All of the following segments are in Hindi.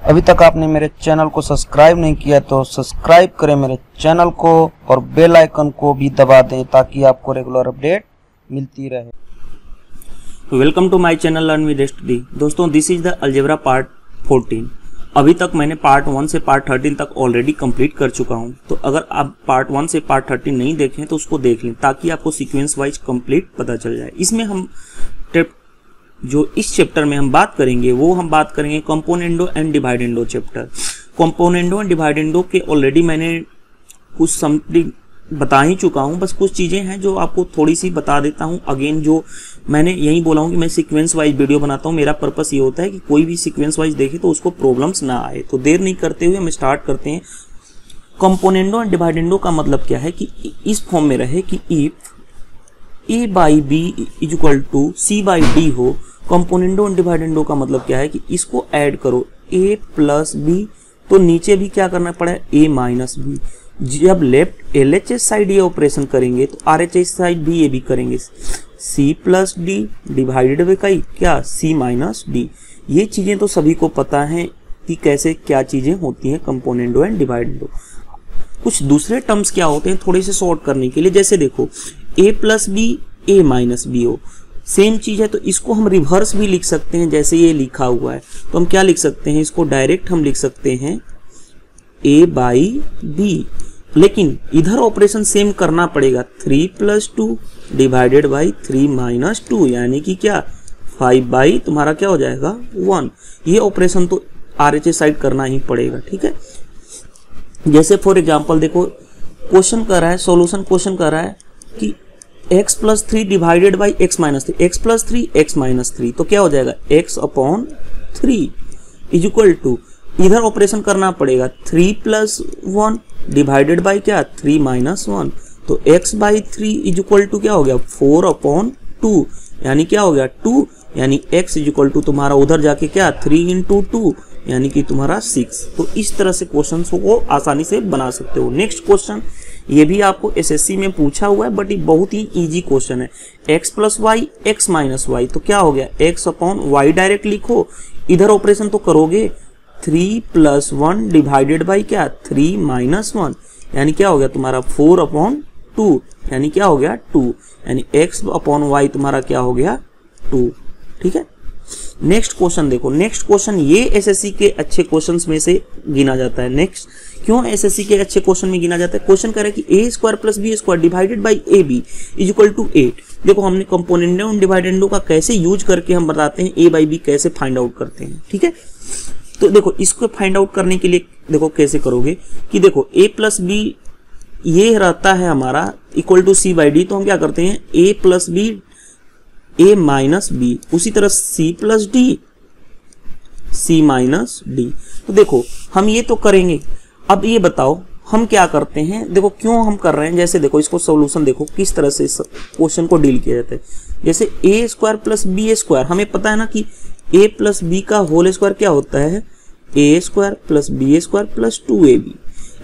अभी तक आपने मेरे चैनल को सब्सक्राइब नहीं किया तो सब्सक्राइब करें मेरे चैनल को और बेल आइकन को भी दबा दें ताकि आपको रेगुलर अपडेट मिलती रहे। Welcome to my channel learn with study. दोस्तों, this is the algebra part 14। अभी तक मैंने पार्ट 1 से पार्ट 13 तक ऑलरेडी कंप्लीट कर चुका हूं। तो अगर आप पार्ट 1 से पार्ट 13 नहीं देखें तो उसको देख लें ताकि आपको सीक्वेंस वाइज कंप्लीट पता चल जाए। इसमें हम जो इस चैप्टर में हम बात करेंगे वो हम बात करेंगे componendo and dividendo chapter. Componendo and dividendo के ऑलरेडी मैंने कुछ समथिंग बता ही चुका हूं, बस कुछ चीजें हैं जो आपको थोड़ी सी बता देता हूं। अगेन जो मैंने यही बोला हूं कि मैं सीक्वेंस वाइज वीडियो बनाता हूं। मेरा पर्पस ये होता है कि कोई भी सीक्वेंस वाइज देखे तो उसको प्रॉब्लम्स ना आए। तो देर नहीं करते हुए हम स्टार्ट करते हैं। कंपोनेंडो एंड डिवाइडेंडो का मतलब क्या है कि इस फॉर्म में रहे कि if a by B is equal to C by D हो। कंपोनेंडो एंड डिवाइडेंडो का मतलब क्या है कि इसको ऐड करो a प्लस बी, तो नीचे भी क्या करना पड़ा है a माइनस बी। जब लेफ्ट LHS साइड ये ऑपरेशन करेंगे तो RHS साइड भी ये भी करेंगे। c plus D divided by क्या c माइनस डी। ये चीजें तो सभी को पता है कि कैसे क्या चीजें होती हैं कंपोनेंडो एंड डिवाइडेंडो। कुछ दूसरे टर्म्स क्या होते हैं थोड़े से शॉर्ट करने के लिए, जैसे देखो a plus B a minus B हो, सेम चीज है तो इसको हम रिवर्स भी लिख सकते हैं। जैसे ये लिखा हुआ है तो हम क्या लिख सकते हैं, इसको डायरेक्ट हम लिख सकते हैं a बाई बी, लेकिन इधर ऑपरेशन सेम करना पड़ेगा। 3 प्लस 2 डिवाइडेड बाई 3 माइनस 2 यानी कि क्या 5 बाई तुम्हारा क्या हो जाएगा 1। ये ऑपरेशन तो RHS साइड करना ही पड़ेगा, ठीक है। जैसे फॉर एग्जांपल देखो क्वेश्चन कर रहा है, सॉल्यूशन क्वेश्चन कर रहा है कि x plus 3 divided by x minus 3, x plus 3 x minus 3, तो क्या हो जाएगा x upon 3 is equal to, इधर ऑपरेशन करना पड़ेगा 3 प्लस 1 डिवाइडेड बाई क्या 3 माइनस 1, तो x by 3 is equal to क्या हो गया 4 अपॉन 2 यानी क्या हो गया 2, यानी x इज इक्वल टू तुम्हारा उधर जाके क्या 3 इंटू 2 यानी कि तुम्हारा 6। तो इस तरह से क्वेश्चन को आसानी से बना सकते हो। नेक्स्ट क्वेश्चन ये भी आपको SSC में पूछा हुआ है बट ये बहुत ही इजी क्वेश्चन है। x plus Y X minus Y, तो क्या हो गया x अपॉन वाई डायरेक्ट लिखो, इधर ऑपरेशन तो करोगे 3 प्लस 1 डिवाइडेड बाई क्या 3 माइनस 1 यानी क्या हो गया तुम्हारा 4 अपॉन 2 यानी क्या हो गया 2, यानी x अपॉन वाई तुम्हारा क्या हो गया 2, ठीक है। नेक्स्ट क्वेश्चन देखो, नेक्स्ट क्वेश्चन ये SSC के अच्छे क्वेश्चंस में से गिना जाता है। नेक्स्ट क्यों SSC के अच्छे क्वेश्चन में गिना जाता है, क्वेश्चन कह रहा है कि a square plus B square divided by A B is equal to 8। देखो हमने कंपोनेंडो एंड डिवाइडेंडो का कैसे यूज करके हम बताते हैं a बाई बी कैसे फाइंड आउट करते हैं, ठीक है। तो देखो इसको फाइंड आउट करने के लिए देखो कैसे करोगे कि देखो a प्लस बी ये रहता है हमारा equal to C by D, तो हम क्या करते हैं a plus B a minus B, उसी तरह c plus D c minus D. तो देखो हम ये तो करेंगे। अब ये बताओ हम क्या करते हैं, देखो क्यों हम कर रहे हैं। जैसे देखो इसको सॉल्यूशन देखो किस तरह से इस क्वेश्चन को डील किया जाता है। जैसे a square plus B square, हमें पता है ना कि a प्लस बी का होल स्क्वायर क्या होता है a square plus B square plus 2ab,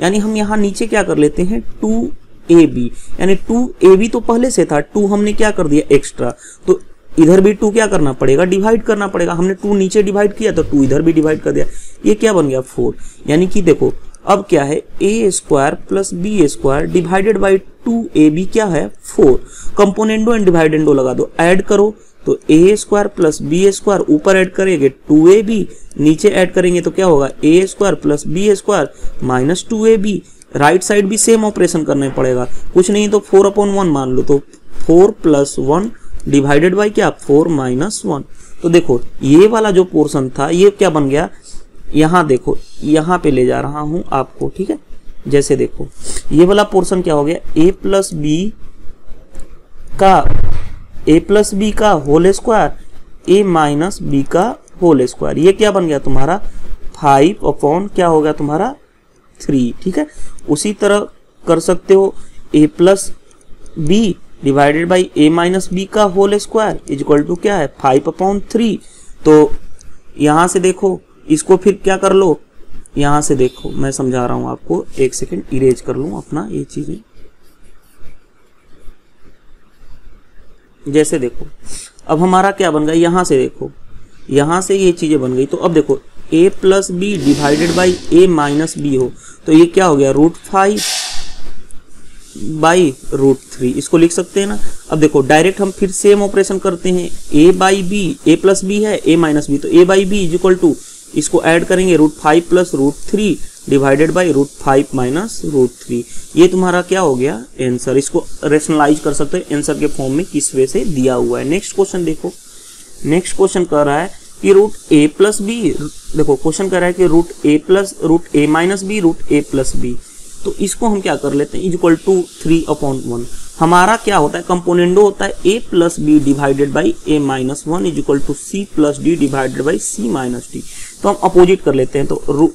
यानी हम यहाँ नीचे क्या कर लेते हैं 2ab, यानी 2ab तो पहले से था, 2 हमने क्या कर दिया एक्स्ट्रा, तो इधर भी 2 क्या करना पड़ेगा डिवाइड करना पड़ेगा। हमने 2 नीचे डिवाइड किया तो 2 इधर भी डिवाइड कर दिया, ये क्या बन गया 4। यानी कि देखो अब क्या है a square plus B square divided by 2ab क्या है 4। कंपोनेंडो एंड डिवाइडेंडो लगा दो, ऐड करो तो a square plus B square, ऊपर ऐड करेंगे 2ab, नीचे ऐड करेंगे तो क्या होगा a square plus B square minus 2ab। Right side भी सेम ऑपरेशन करना पड़ेगा, कुछ नहीं तो 4 अपॉन 1 मान लो, तो 4 प्लस 1 डिवाइडेड बाई क्या 4 माइनस 1। तो देखो ये वाला जो पोर्शन था ये क्या बन गया, यहाँ देखो यहाँ पे ले जा रहा हूं आपको, ठीक है। जैसे देखो ये वाला पोर्शन क्या हो गया a प्लस बी का whole square a minus B का होल स्क्वायर, ये क्या बन गया तुम्हारा 5 अपॉन क्या हो गया तुम्हारा 3, ठीक है। उसी तरह कर सकते हो a plus B divided by a minus B का whole square is equal to क्या है 5 अपॉन 3। तो यहां से देखो इसको फिर क्या कर लो, यहां से देखो मैं समझा रहा हूं आपको, एक सेकेंड इरेज कर लूं अपना ये चीजें। जैसे देखो अब हमारा क्या बन गया, यहां से देखो यहां से ये चीजें बन गई। तो अब देखो A plus B divided by A minus B हो तो ये क्या हो गया √5 बाई √3, इसको लिख सकते हैं ना। अब देखो डायरेक्ट हम फिर सेम ऑपरेशन करते हैं, a by B, a plus B है a माइनस बी, तो a by B is equal to इसको ऐड करेंगे √5 प्लस √3 डिवाइडेड बाई √5 माइनस √3। ये तुम्हारा क्या हो गया आंसर। इसको रेशनलाइज कर सकते हैं आंसर के फॉर्म में किस वे से दिया हुआ है। नेक्स्ट क्वेश्चन देखो, नेक्स्ट क्वेश्चन कर रहा है कि √a प्लस बी, देखो क्वेश्चन कर रहा है कि √a plus √a minus B √a plus B, तो इसको हम क्या कर लेते हैं इज इक्वल टू 3/1। हमारा क्या होता है कंपोनेंडो होता है a plus B divided by a minus 1 is equal to c plus d divided by c minus d। तो हम अपोजिट कर लेते हैं, तो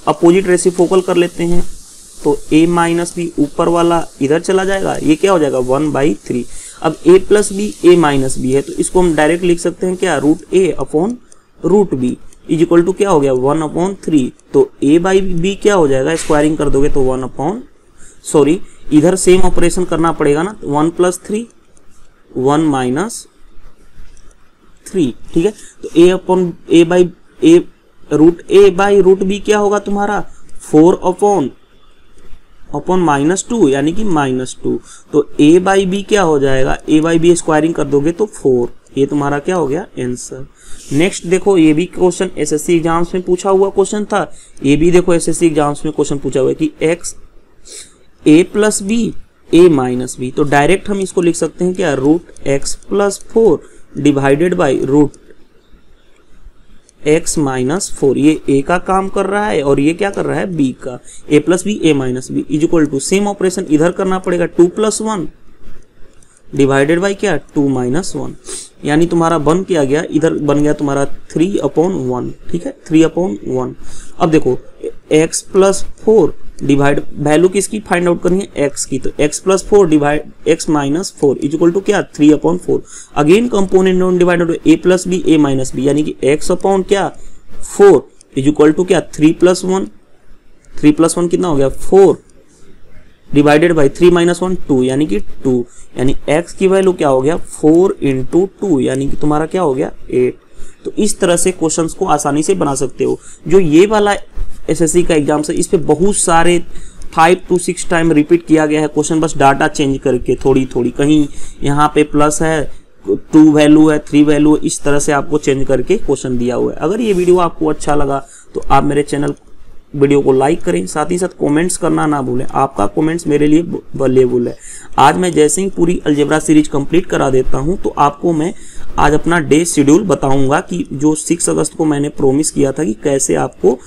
अपोजिट रेसिप्रोकल कर लेते हैं, तो a माइनस बी ऊपर वाला इधर चला जाएगा, ये क्या हो जाएगा 1/3। अब a plus B a minus B है तो इसको हम डायरेक्ट लिख सकते हैं क्या √a upon √b is equal to क्या हो गया 1/3। तो a बाई बी क्या हो जाएगा, स्क्वायरिंग कर दोगे तो इधर सेम ऑपरेशन करना पड़ेगा ना, 1 प्लस 3 1 माइनस 3, ठीक है। तो a upon a by a √a by √b क्या होगा तुम्हारा 4 अपॉन -2 यानी कि -2। तो a बाई बी क्या हो जाएगा, a बाई बी स्क्वायरिंग कर दोगे तो 4, ये तुम्हारा क्या हो गया आंसर। नेक्स्ट देखो, ये भी क्वेश्चन एसएससी एग्जाम्स में पूछा हुआ क्वेश्चन था, ये भी देखो एसएससी एग्जाम्स में क्वेश्चन पूछा हुआ है कि x a plus B a minus B, तो डायरेक्ट हम इसको लिख सकते हैं क्या √x plus 4 divided by √x minus 4। ये a का काम कर रहा है और ये क्या कर रहा है b का, a plus B a minus B is equal to same operation इधर करना पड़ेगा 2 प्लस 1 डिवाइडेड बाई क्या 2 माइनस 1, यानी तुम्हारा बन क्या गया, इधर बन गया तुम्हारा 3/1, ठीक है 3/1। अब देखो x प्लस 4 डिवाइड, वैल्यू किसकी फाइंड आउट करनी है x की, तो x plus 4 divide x minus 4 is equal to क्या 3/4। Again component non divided a plus B a minus B यानी कि x अपॉन क्या 4 इज इक्वल टू क्या 3 प्लस 1, 3 प्लस 1 कितना हो गया 4 डिवाइडेड बाई 3 माइनस 1 2 यानी कि 2, यानी x की वैल्यू क्या हो गया 4 × 2 यानी कि तुम्हारा क्या हो गया 8। तो इस तरह से क्वेश्चंस को आसानी से बना सकते हो। जो ये वाला एसएससी का एग्जाम है इस पे बहुत सारे 5 to 6 टाइम रिपीट किया गया है क्वेश्चन, बस डाटा चेंज करके थोड़ी थोड़ी, कहीं यहाँ पे प्लस है 2 वैल्यू है 3 वैल्यू, इस तरह से आपको चेंज करके क्वेश्चन दिया हुआ है। अगर ये वीडियो आपको अच्छा लगा तो आप मेरे चैनल वीडियो को लाइक करें, साथ ही साथ कमेंट्स करना ना भूलें, आपका कमेंट्स मेरे लिए वैल्यूएबल है। आज मैं जैसे ही पूरी अलजेब्रा सीरीज कंप्लीट करा देता हूं तो आपको मैं आज अपना डे शेड्यूल बताऊंगा कि जो 6 अगस्त को मैंने प्रॉमिस किया था कि कैसे आपको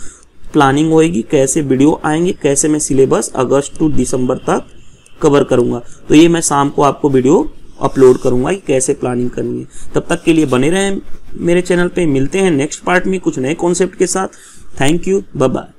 प्लानिंग होएगी, कैसे वीडियो आएंगे, कैसे मैं सिलेबस अगस्त टू दिसंबर तक कवर करूंगा। तो ये मैं शाम को आपको वीडियो अपलोड करूंगा कि कैसे प्लानिंग करनी है। तब तक के लिए बने रहें मेरे चैनल पे, मिलते हैं नेक्स्ट पार्ट में कुछ नए कॉन्सेप्ट के साथ। Thank you, bye bye.